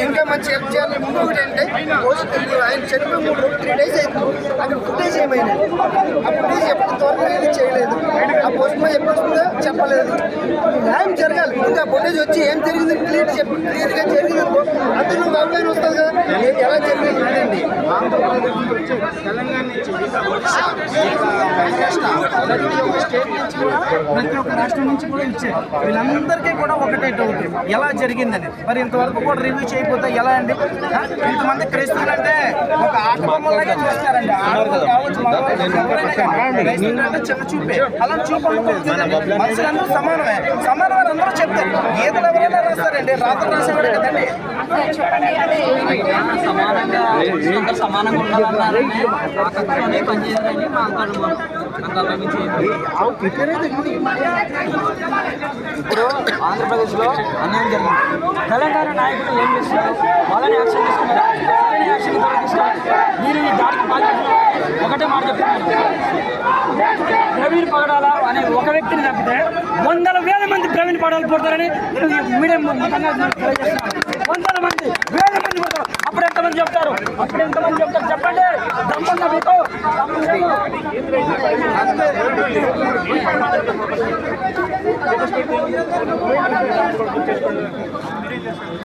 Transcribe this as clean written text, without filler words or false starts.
ఇంకా మంచి హెల్ప్ చేయాలి. ఇంకొకటి అంటే ఆయన చనిపోయి 3 days అవుతుంది. అక్కడ ఫుటేజ్ ఏమైనా ఆ ఫుటేజ్ ఎప్పుడు త్వరగా రిలీజ్ చేయలేదు. ఆ పోస్ట్ మ్యాన్ ఎప్పుడు వస్తుందో చెప్పలేదు. న్యాయం జరగాలి. ఇంకా ఫుటేజ్ వచ్చి ఏం జరిగింది క్లియర్గా జరిగింది అందులో అవుట్లైన్ వస్తుంది కదా, ఎలా జరిగింది చూడండి. తెలంగాణ నుంచి స్టేట్ నుంచి కూడా ప్రతి ఒక్క రాష్ట్రం నుంచి కూడా ఇచ్చారు. వీళ్ళందరికీ కూడా ఒకటే డౌట్, ఎలా జరిగిందని. మరి ఇంతవరకు కూడా రివ్యూ చేయకపోతే ఎలా అండి? ఇంతమంది క్రైస్తవులు అంటే ఒక ఆట బొమ్మలాగే చూస్తారండి. ఆడవాళ్ళు కావచ్చు, మగవాళ్ళు క్రైస్తవులు అంటే చిన్న చూపే. అలా చూపకపోతే మనుషులందరూ సమానమని అందరూ చెప్తారు. ఏదో ఎవరైనా రాస్తారండి, రాత్రి రాసేవాడు కదండి. సమానంగా ఉండాలన్నారని పనిచేయాలని మా ఇప్పుడు ఆంధ్రప్రదేశ్లో అన్యాయం జరిగింది. తెలంగాణ నాయకులు ఏం చేస్తున్నారు? వాళ్ళని యాక్షన్ తీసుకున్నారు. యాక్షన్ తీసుకోవాలి. మీరు ఈ దాడికి బాధ్యత ఒకటే మాట చెప్తున్నారు, ప్రవీణ్ పగడాల అనే ఒక వ్యక్తిని తప్పితే 100,000 మంది ప్రవీణ్ పగడాలు పుడతారని మీడియం తెలియజేస్తున్నారు. 100 మంది 1000 మంది పుడతారు. అప్పుడు ఎంతమంది చెప్తారు? చెప్పండి. దమ్మున్న మీకు